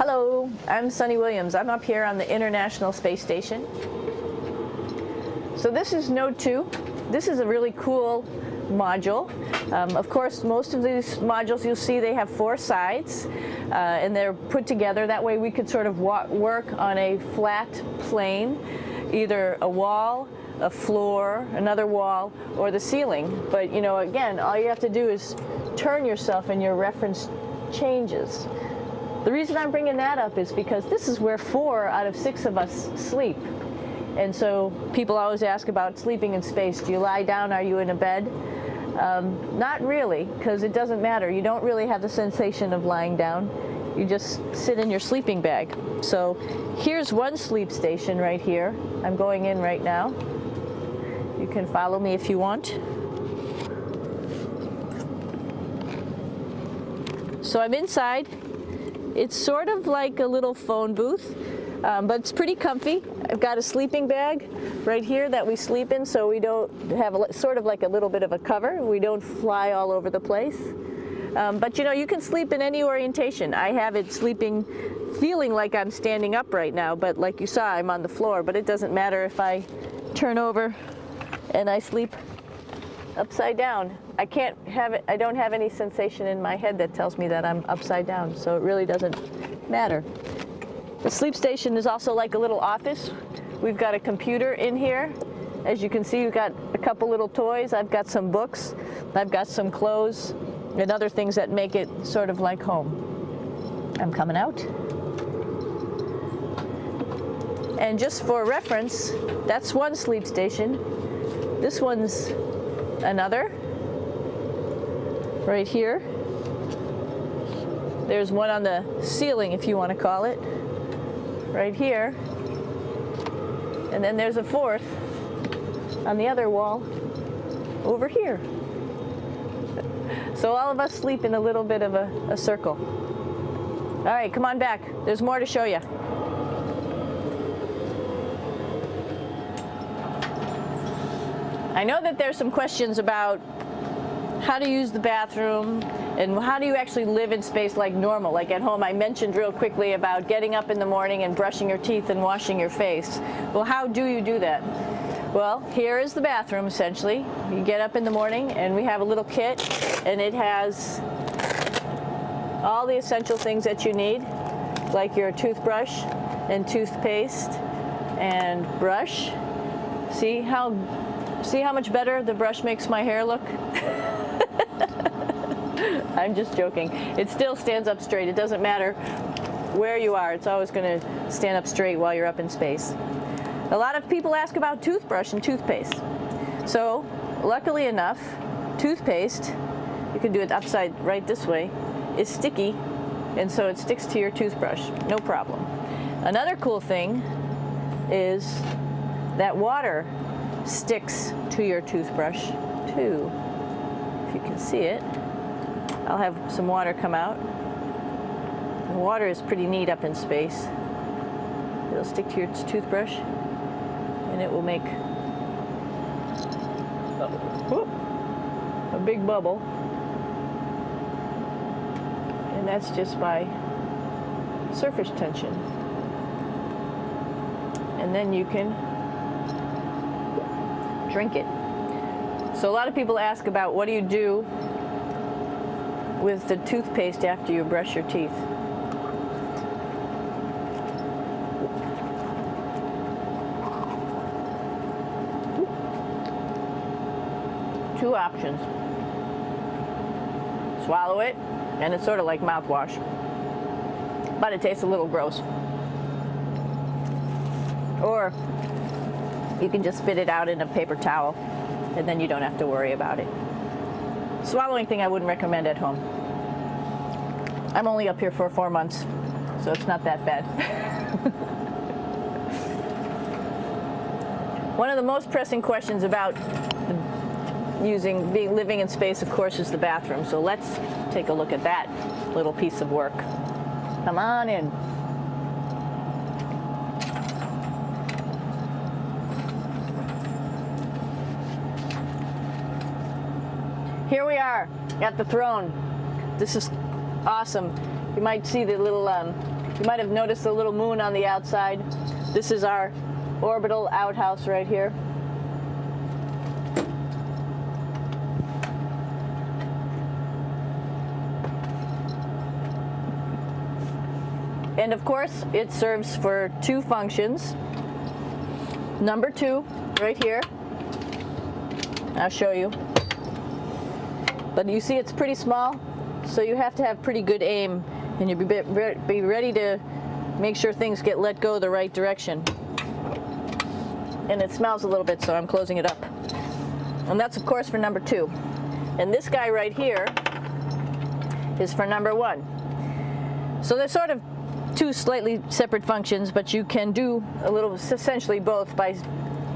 Hello, I'm Sunny Williams. I'm up here on the International Space Station. So this is Node 2. This is a really cool module. Of course, most of these modules you'll see they have 4 sides and they're put together. That way we could sort of work on a flat plane, either a wall, a floor, another wall, or the ceiling. But you know, again, all you have to do is turn yourself and your reference changes. The reason I'm bringing that up is because this is where 4 out of 6 of us sleep. And so people always ask about sleeping in space. Do you lie down? Are you in a bed? Not really, because it doesn't matter. You don't really have the sensation of lying down. You just sit in your sleeping bag. So here's one sleep station right here. I'm going in right now. You can follow me if you want. So I'm inside. It's sort of like a little phone booth, but it's pretty comfy. I've got a sleeping bag right here that we sleep in, so we don't have sort of like a little bit of a cover. We don't fly all over the place. But you know, you can sleep in any orientation. I have it sleeping, feeling like I'm standing up right now, but like you saw, I'm on the floor. But it doesn't matter if I turn over and I sleep upside down. I can't have it, I don't have any sensation in my head that tells me that I'm upside down, so it really doesn't matter. The sleep station is also like a little office. We've got a computer in here. As you can see, we've got a couple little toys. I've got some books. I've got some clothes and other things that make it sort of like home. I'm coming out. And just for reference, that's one sleep station. This one's another. Right here. There's one on the ceiling, if you want to call it. Right here. And then there's a 4th on the other wall over here. So all of us sleep in a little bit of a circle. All right, come on back. There's more to show you. I know that there's some questions about how to use the bathroom and how do you actually live in space like normal, like at home. I mentioned real quickly about getting up in the morning and brushing your teeth and washing your face. Well, how do you do that? Well, here is the bathroom essentially. You get up in the morning and we have a little kit and it has all the essential things that you need, like your toothbrush and toothpaste and brush. See how much better the brush makes my hair look? I'm just joking. It still stands up straight. It doesn't matter where you are. It's always going to stand up straight while you're up in space. A lot of people ask about toothbrush and toothpaste. So, luckily enough, toothpaste, you can do it upside right this way, is sticky, and so it sticks to your toothbrush. No problem. Another cool thing is that water sticks to your toothbrush too. If you can see it, I'll have some water come out. The water is pretty neat up in space. It'll stick to your toothbrush and it will make a big bubble, and that's just by surface tension. And then you can drink it. So a lot of people ask about what do you do with the toothpaste after you brush your teeth. Two options. Swallow it, and it's sort of like mouthwash, but it tastes a little gross. Or you can just spit it out in a paper towel, and then you don't have to worry about it. Swallowing thing I wouldn't recommend at home. I'm only up here for 4 months, so it's not that bad. One of the most pressing questions about living in space, of course, is the bathroom. So let's take a look at that little piece of work. Come on in. Here we are at the throne. This is awesome. You might see the little You might have noticed the little moon on the outside. This is our orbital outhouse right here. And of course, it serves for two functions. Number two, right here. I'll show you. But you see it's pretty small, so you have to have pretty good aim, and you'll be ready to make sure things get let go the right direction. And it smells a little bit, so I'm closing it up. And that's of course for number two. And this guy right here is for number one. So they're sort of two slightly separate functions, but you can do a little, essentially both, by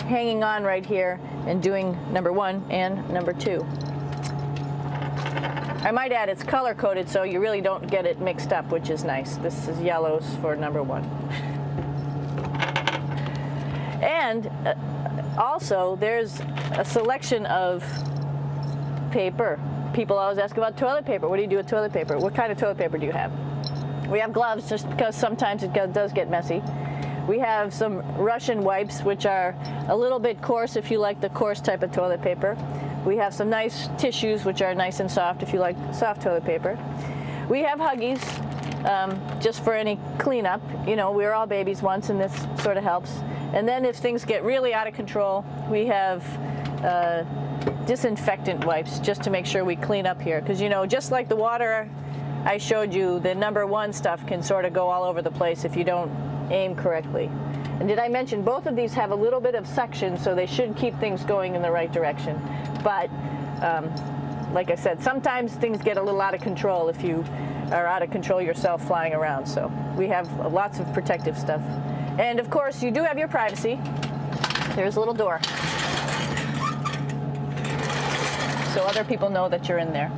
hanging on right here and doing number one and number two. I might add it's color coded, so you really don't get it mixed up, which is nice. This is yellows for number one. And also there's a selection of paper. People always ask about toilet paper. What do you do with toilet paper? What kind of toilet paper do you have? We have gloves, just because sometimes it does get messy. We have some Russian wipes, which are a little bit coarse if you like the coarse type of toilet paper. We have some nice tissues, which are nice and soft if you like soft toilet paper. We have Huggies, just for any cleanup. You know, we were all babies once, and this sort of helps. And then if things get really out of control, we have disinfectant wipes, just to make sure we clean up here. Because, you know, just like the water I showed you, the number one stuff can sort of go all over the place if you don't aim correctly. And did I mention both of these have a little bit of suction, so they should keep things going in the right direction. But like I said, sometimes things get a little out of control if you are out of control yourself flying around. So we have lots of protective stuff. And of course, you do have your privacy. There's a little door, so other people know that you're in there.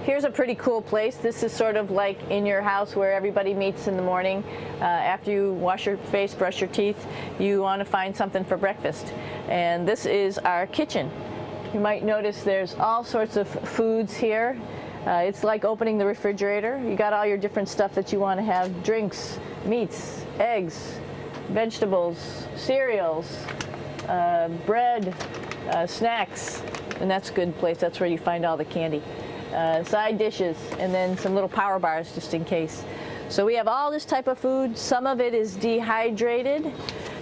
Here's a pretty cool place. This is sort of like in your house where everybody meets in the morning. After you wash your face, brush your teeth, you want to find something for breakfast. And this is our kitchen. You might notice there's all sorts of foods here. It's like opening the refrigerator. You got all your different stuff that you want to have: drinks, meats, eggs, vegetables, cereals, bread, snacks. And that's a good place. That's where you find all the candy. Side dishes, and then some little power bars just in case. So we have all this type of food. Some of it is dehydrated,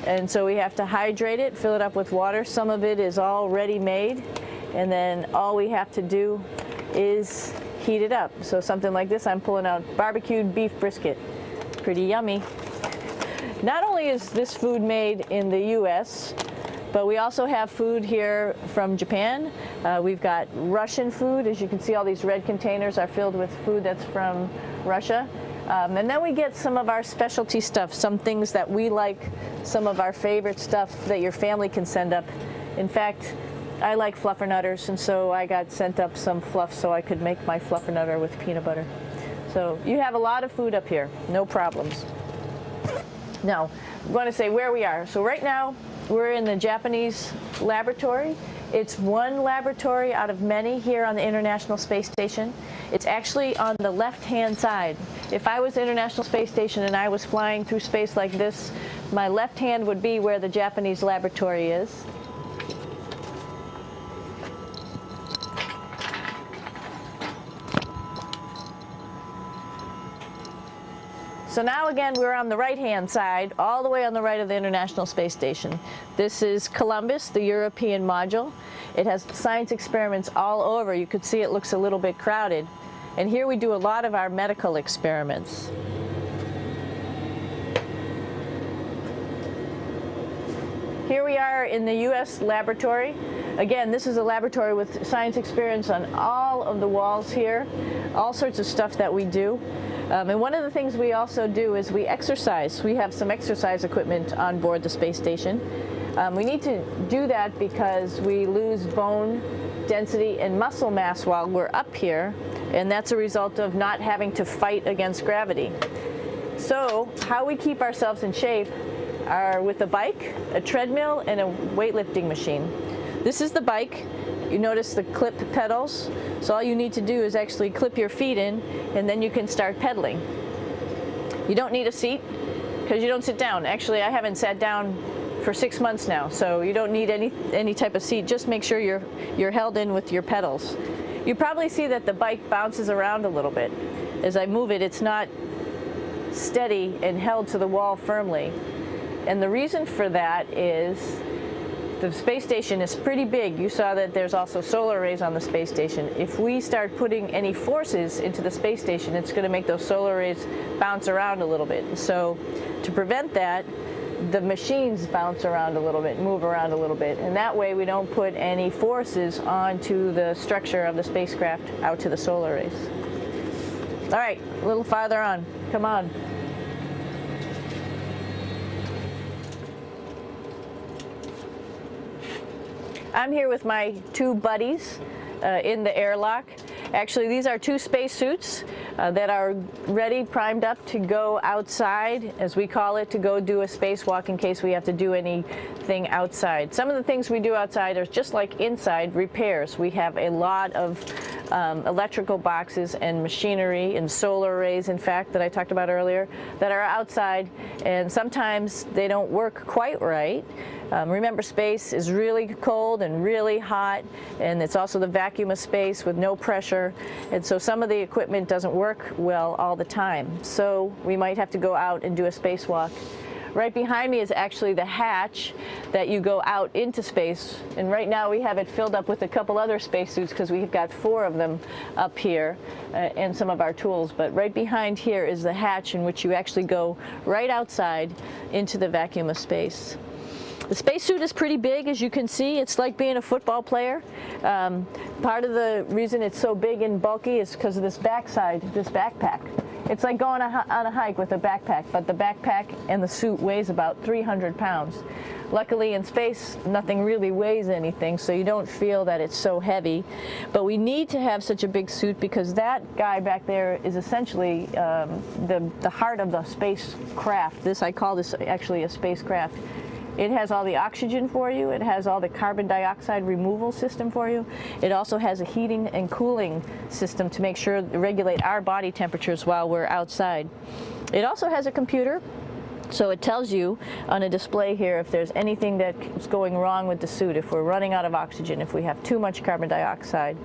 and so we have to hydrate it, fill it up with water. Some of it is already made, and then all we have to do is heat it up. So something like this, I'm pulling out barbecued beef brisket. Pretty yummy. Not only is this food made in the US, but we also have food here from Japan. We've got Russian food. As you can see, all these red containers are filled with food that's from Russia. And then we get some of our specialty stuff, some things that we like, some of our favorite stuff that your family can send up. In fact, I like fluffernutters, and so I got sent up some fluff so I could make my fluffernutter with peanut butter. So you have a lot of food up here, no problems. Now, I'm going to say where we are. So right now, we're in the Japanese laboratory. It's one laboratory out of many here on the International Space Station. It's actually on the left-hand side. If I was International Space Station and I was flying through space like this, my left hand would be where the Japanese laboratory is. So now again, we're on the right-hand side, all the way on the right of the International Space Station. This is Columbus, the European module. It has science experiments all over. You could see it looks a little bit crowded. And here we do a lot of our medical experiments. Here we are in the U.S. laboratory. Again, this is a laboratory with science experiments on all of the walls here, all sorts of stuff that we do. And one of the things we also do is we exercise. We have some exercise equipment on board the space station. We need to do that because we lose bone density and muscle mass while we're up here, and that's a result of not having to fight against gravity. So how we keep ourselves in shape are with a bike, a treadmill, and a weightlifting machine. This is the bike, You notice the clip pedals. So all you need to do is actually clip your feet in, and then you can start pedaling. You don't need a seat because you don't sit down. Actually, I haven't sat down for 6 months now, so you don't need any type of seat. Just make sure you're held in with your pedals. You probably see that the bike bounces around a little bit. As I move it, it's not steady and held to the wall firmly. And the reason for that is the space station is pretty big. You saw that there's also solar arrays on the space station. If we start putting any forces into the space station, it's going to make those solar arrays bounce around a little bit. So to prevent that, the machines bounce around a little bit, move around a little bit, and that way we don't put any forces onto the structure of the spacecraft out to the solar arrays. All right, a little farther on. Come on. I'm here with my two buddies in the airlock. Actually, these are two spacesuits that are ready, primed up to go outside, as we call it, to go do a spacewalk in case we have to do anything outside. Some of the things we do outside are just like inside, repairs. We have a lot of electrical boxes and machinery and solar arrays, in fact, that I talked about earlier, that are outside, and sometimes they don't work quite right. Remember, space is really cold and really hot, and it's also the vacuum of space with no pressure, and so some of the equipment doesn't work well all the time. So we might have to go out and do a spacewalk. Right behind me is actually the hatch that you go out into space, and right now we have it filled up with a couple other spacesuits because we've got 4 of them up here and some of our tools. But right behind here is the hatch in which you actually go right outside into the vacuum of space. The spacesuit is pretty big, as you can see. It's like being a football player. Part of the reason it's so big and bulky is because of this backside, this backpack. It's like going on a hike with a backpack, but the backpack and the suit weighs about 300 pounds. Luckily in space, nothing really weighs anything, so you don't feel that it's so heavy. But we need to have such a big suit because that guy back there is essentially the heart of the spacecraft. I call this actually a spacecraft. It has all the oxygen for you. It has all the carbon dioxide removal system for you. It also has a heating and cooling system to make sure to regulate our body temperatures while we're outside. It also has a computer, so it tells you on a display here if there's anything that's going wrong with the suit, if we're running out of oxygen, if we have too much carbon dioxide,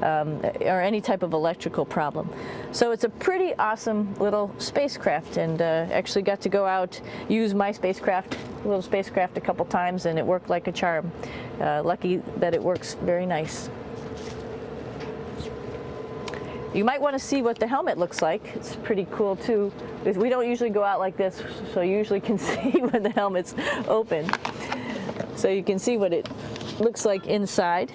or any type of electrical problem. So it's a pretty awesome little spacecraft, and actually got to go out, use my little spacecraft a couple times, and it worked like a charm. Lucky that it works very nice. You might want to see what the helmet looks like. It's pretty cool too. We don't usually go out like this, so you usually can see when the helmet's open. So you can see what it looks like inside.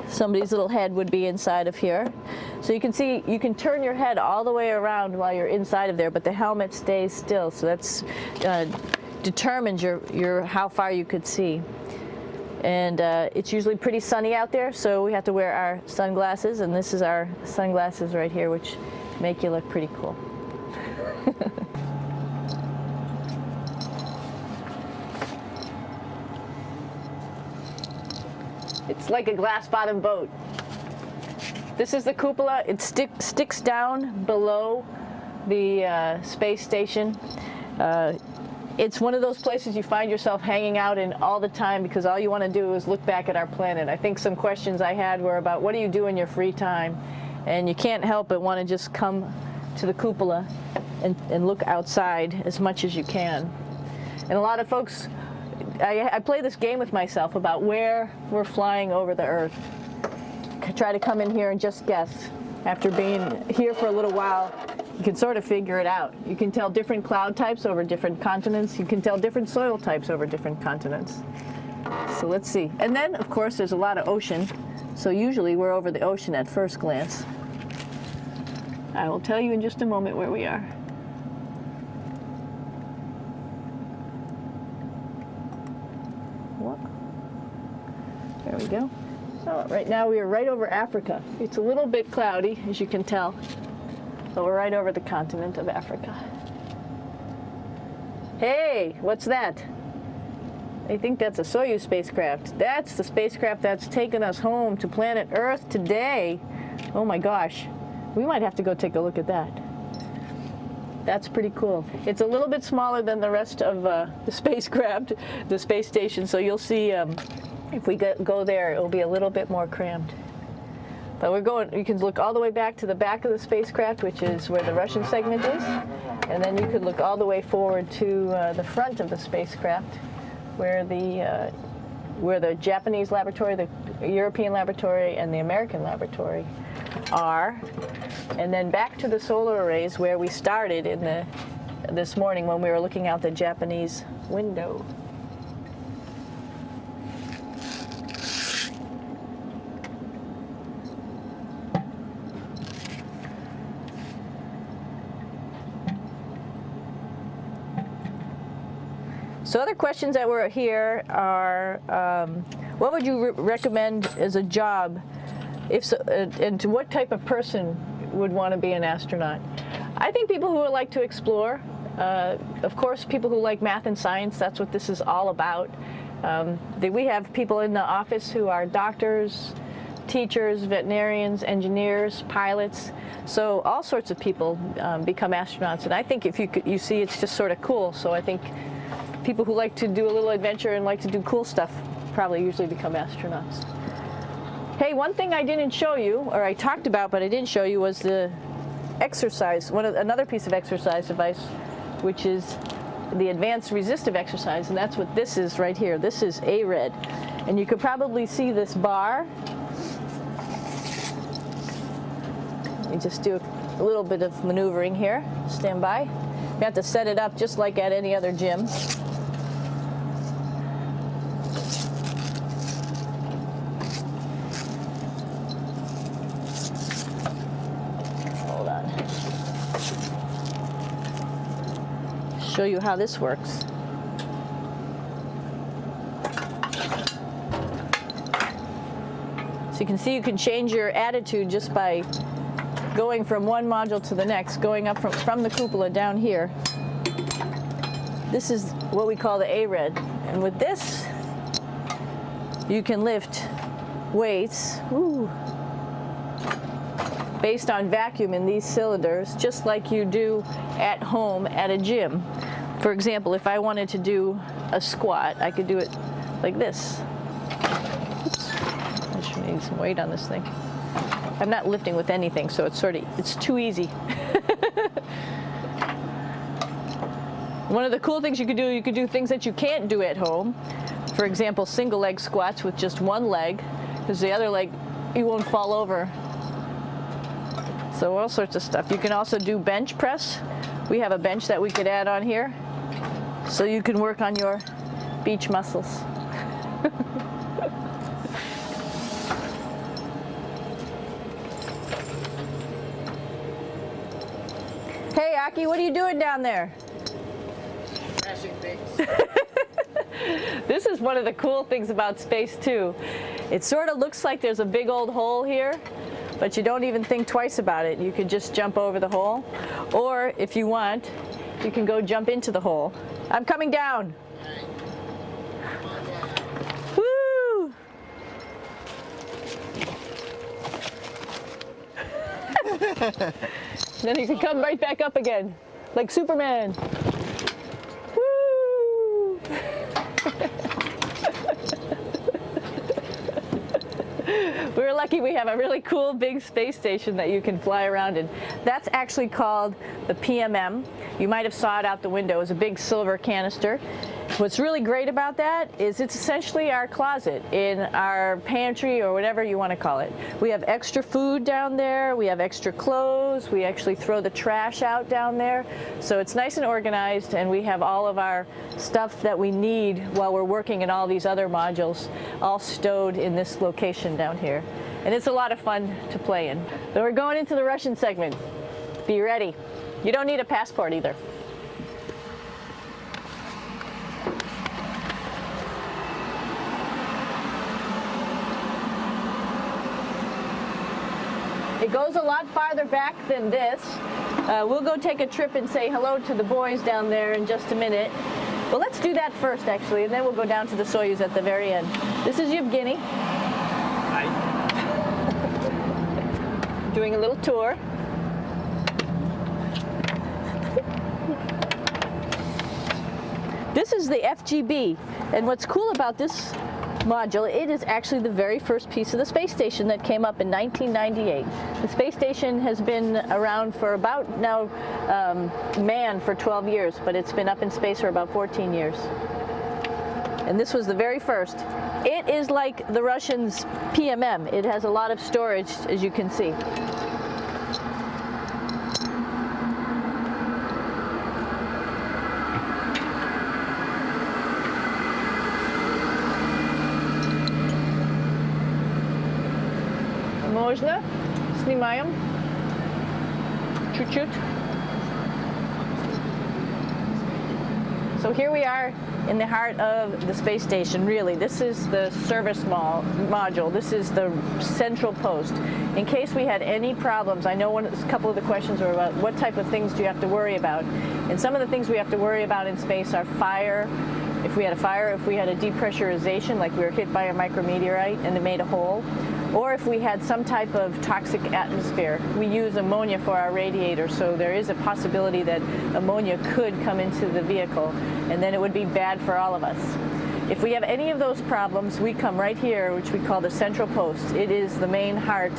Somebody's little head would be inside of here. So you can see, you can turn your head all the way around while you're inside of there, but the helmet stays still. So that's determines how far you could see. And it's usually pretty sunny out there, so we have to wear our sunglasses, and this is our sunglasses right here, which make you look pretty cool. It's like a glass-bottom boat. This is the cupola. It sticks down below the space station. It's one of those places you find yourself hanging out in all the time because all you want to do is look back at our planet. I think some questions I had were about what do you do in your free time? And you can't help but want to just come to the cupola and look outside as much as you can. And a lot of folks, I play this game with myself about where we're flying over the Earth. Try to come in here and just guess. After being here for a little while, you can sort of figure it out. You can tell different cloud types over different continents. You can tell different soil types over different continents. So let's see. And then, of course, there's a lot of ocean. So usually we're over the ocean at first glance. I will tell you in just a moment where we are. There we go. Oh, right now we are right over Africa. It's a little bit cloudy, as you can tell, but we're right over the continent of Africa. Hey, what's that? I think that's a Soyuz spacecraft. That's the spacecraft that's taken us home to planet Earth today. Oh my gosh. We might have to go take a look at that. That's pretty cool. It's a little bit smaller than the rest of the spacecraft, the space station, so you'll see if we go there, it'll be a little bit more crammed. But we're going, you can look all the way back to the back of the spacecraft, which is where the Russian segment is, and then you could look all the way forward to the front of the spacecraft, where the Japanese laboratory, the European laboratory, and the American laboratory are, and then back to the solar arrays where we started this morning when we were looking out the Japanese window. So other questions that were here are, what would you recommend as a job, if so, and to what type of person would want to be an astronaut? I think people who would like to explore, of course people who like math and science, that's what this is all about. We have people in the office who are doctors, teachers, veterinarians, engineers, pilots, so all sorts of people become astronauts, and I think if you see it's just sort of cool, so I think people who like to do a little adventure and like to do cool stuff probably usually become astronauts. Hey, one thing I didn't show you, or I talked about but I didn't show you, was the exercise, another piece of exercise device, which is the advanced resistive exercise, and that's what this is right here. This is ARED, and you could probably see this bar. Let me just do a little bit of maneuvering here. Stand by. You have to set it up just like at any other gym. Hold on. Show you how this works. So you can see you can change your attitude just by going from one module to the next, going up from the cupola down here. This is what we call the ARED. And with this, you can lift weights based on vacuum in these cylinders, just like you do at home at a gym. For example, if I wanted to do a squat, I could do it like this. Oops. I should need some weight on this thing. I'm not lifting with anything, so it's too easy. One of the cool things you could do things that you can't do at home. For example, single leg squats with just one leg, because the other leg, you won't fall over. So all sorts of stuff. You can also do bench press. We have a bench that we could add on here, so you can work on your beach muscles. Hey, Aki, what are you doing down there? Crashing things. This is one of the cool things about space, too. It sort of looks like there's a big old hole here, but you don't even think twice about it. You can just jump over the hole. Or, if you want, you can go jump into the hole. I'm coming down. Woo! Then you can come right back up again, like Superman. Woo! We're lucky we have a really cool big space station that you can fly around in. That's actually called the PMM. You might have saw it out the window. It's a big silver canister. What's really great about that is it's essentially our closet in our pantry, or whatever you want to call it. We have extra food down there, we have extra clothes, we actually throw the trash out down there. So it's nice and organized, and we have all of our stuff that we need while we're working in all these other modules all stowed in this location down here. And it's a lot of fun to play in. So we're going into the Russian segment. Be ready. You don't need a passport either. It goes a lot farther back than this. We'll go take a trip and say hello to the boys down there in just a minute. Well, let's do that first, actually, and then we'll go down to the Soyuz at the very end. This is Yevgeny. Hi. Doing a little tour. This is the FGB, and what's cool about this module, it is actually the very first piece of the space station that came up in 1998. The space station has been around for about now manned for 12 years, but it's been up in space for about 14 years. And this was the very first. It is like the Russians' PMM. It has a lot of storage, as you can see. Можно? Снимаем. Чуть-чуть. So here we are in the heart of the space station, really. This is the service module. This is the central post. In case we had any problems, I know a couple of the questions were about what type of things do you have to worry about. And some of the things we have to worry about in space are fire. If we had a fire, if we had a depressurization, like we were hit by a micrometeorite and it made a hole, or if we had some type of toxic atmosphere. We use ammonia for our radiator, so there is a possibility that ammonia could come into the vehicle, and then it would be bad for all of us. If we have any of those problems, we come right here, which we call the central post. It is the main heart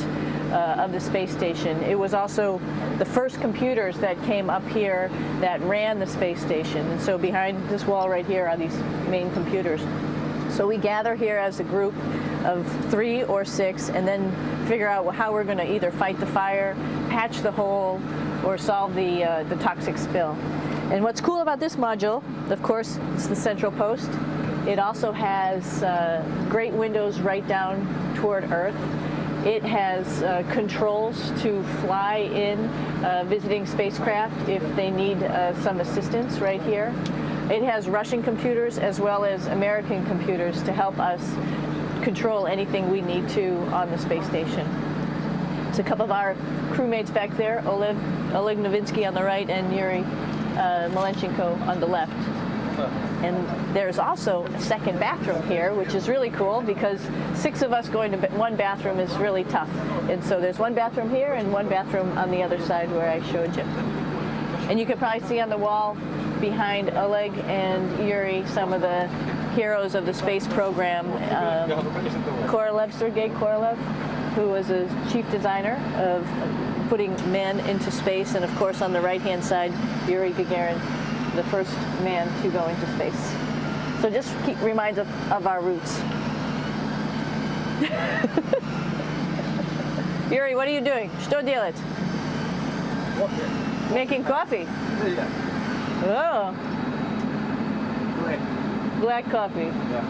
of the space station. It was also the first computers that came up here that ran the space station. And so behind this wall right here are these main computers. So we gather here as a group of 3 or 6 and then figure out how we're going to either fight the fire, patch the hole, or solve the toxic spill. And what's cool about this module, of course, it's the central post. It also has great windows right down toward Earth. It has controls to fly in visiting spacecraft if they need some assistance right here. It has Russian computers as well as American computers to help us control anything we need to on the space station. It's a couple of our crewmates back there, Oleg Novinsky on the right and Yuri Malenchenko on the left. And there's also a second bathroom here, which is really cool because 6 of us going to one bathroom is really tough. And so there's one bathroom here and one bathroom on the other side where I showed you. And you can probably see on the wall behind Oleg and Yuri some of the heroes of the space program. Korolev, Sergei Korolev, who was a chief designer of putting men into space, and of course on the right-hand side, Yuri Gagarin, the first man to go into space. So just reminds us of our roots. Yuri, what are you doing? Что делать? Making coffee. Oh. Black coffee. Yeah.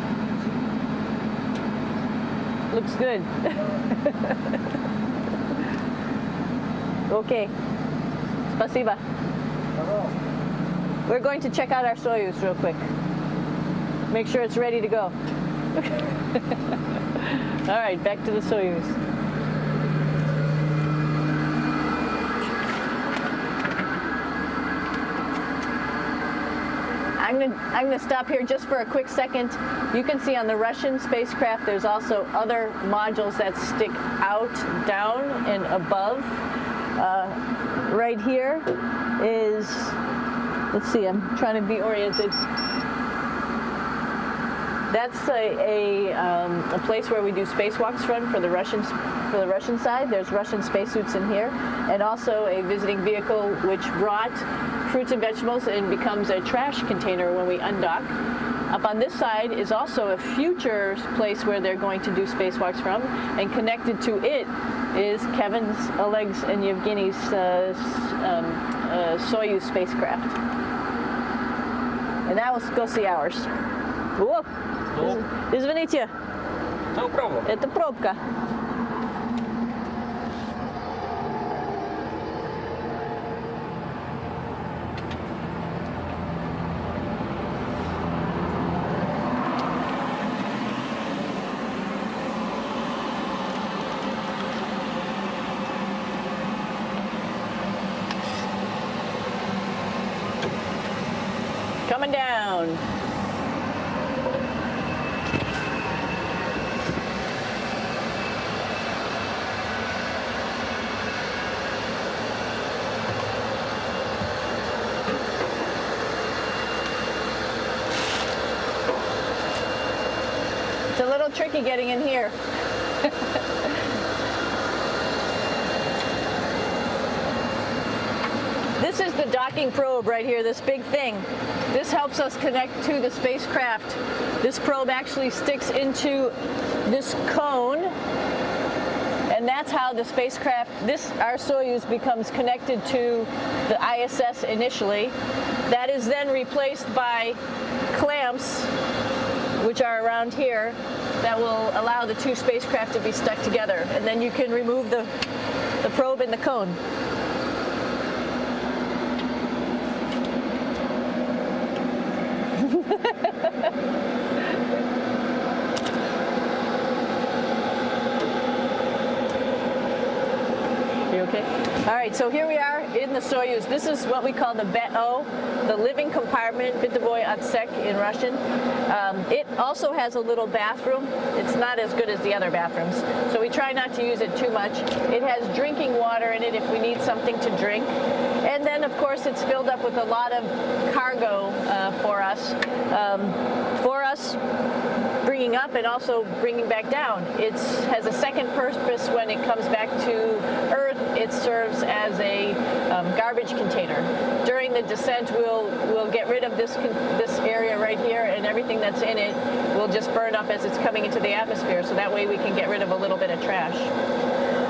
Looks good. Okay. Спасибо. We're going to check out our Soyuz real quick. Make sure it's ready to go. All right, back to the Soyuz. I'm going to stop here just for a quick second. You can see on the Russian spacecraft there's also other modules that stick out, down, and above. Right here is, let's see, I'm trying to be oriented. That's a place where we do spacewalks from for the Russian side. There's Russian spacesuits in here, and also a visiting vehicle which brought fruits and vegetables and becomes a trash container when we undock. Up on this side is also a future place where they're going to do spacewalks from, and connected to it is Kevin's, Oleg's, and Yevgeny's Soyuz spacecraft. And now let's go see ours. Whoa! Извините. No problem. Это пробка. Coming down. cone. It's a little tricky getting in here. This is the docking probe right here, this big thing. This helps us connect to the spacecraft. This probe actually sticks into this cone, and that's how the spacecraft, our Soyuz, becomes connected to the ISS initially. That is then replaced by clamps, which are around here, that will allow the two spacecraft to be stuck together. And then you can remove the probe and the cone. You okay? All right, so here we are in the Soyuz. This is what we call the BEO, the living compartment, Bytovoy Otsek in Russian. It also has a little bathroom. It's not as good as the other bathrooms, so we try not to use it too much. It has drinking water in it if we need something to drink. And then, of course, it's filled up with a lot of cargo for us. Bringing up and also bringing back down. It has a second purpose when it comes back to Earth. It serves as a garbage container. During the descent, we'll get rid of this area right here, and everything that's in it will just burn up as it's coming into the atmosphere, so that way we can get rid of a little bit of trash.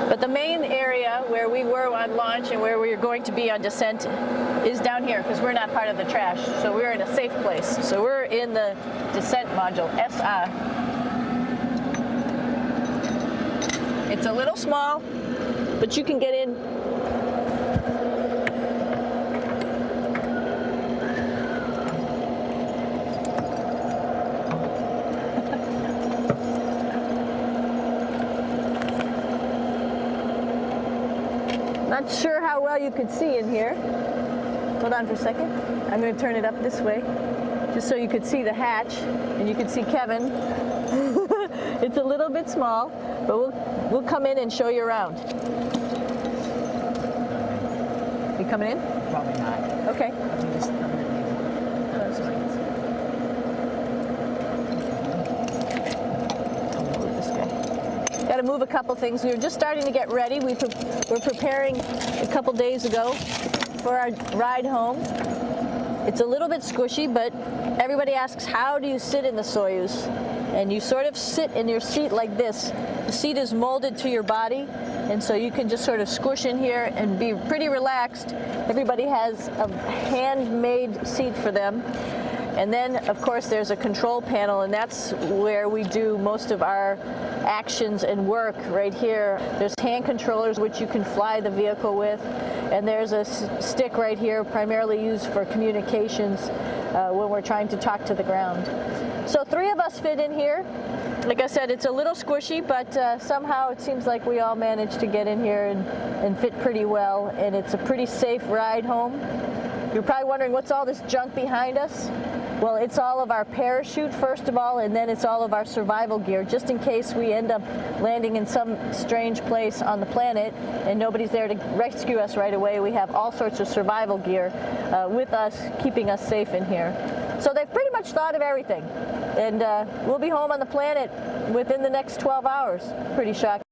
But the main area where we were on launch and where we're going to be on descent is down here, because we're not part of the trash. So we're in a safe place. So we're in the descent module, SA. It's a little small, but you can get in. Not sure how well you could see in here. Hold on for a second. I'm going to turn it up this way, just so you could see the hatch and you could see Kevin. It's a little bit small, but we'll come in and show you around. You coming in? Probably not. Okay. Got to move a couple things. We were just starting to get ready. We're preparing a couple days ago for our ride home. It's a little bit squishy, but everybody asks, how do you sit in the Soyuz? And you sort of sit in your seat like this. The seat is molded to your body, and so you can just sort of squish in here and be pretty relaxed. Everybody has a handmade seat for them. And then, of course, there's a control panel, and that's where we do most of our actions and work right here. There's hand controllers which you can fly the vehicle with, and there's a stick right here primarily used for communications when we're trying to talk to the ground. So 3 of us fit in here. Like I said, it's a little squishy, but somehow it seems like we all managed to get in here and fit pretty well, and it's a pretty safe ride home. You're probably wondering, what's all this junk behind us? Well, it's all of our parachute, first of all, and then it's all of our survival gear, just in case we end up landing in some strange place on the planet and nobody's there to rescue us right away. We have all sorts of survival gear with us, keeping us safe in here. So they've pretty much thought of everything. And we'll be home on the planet within the next 12 hours. Pretty shocking.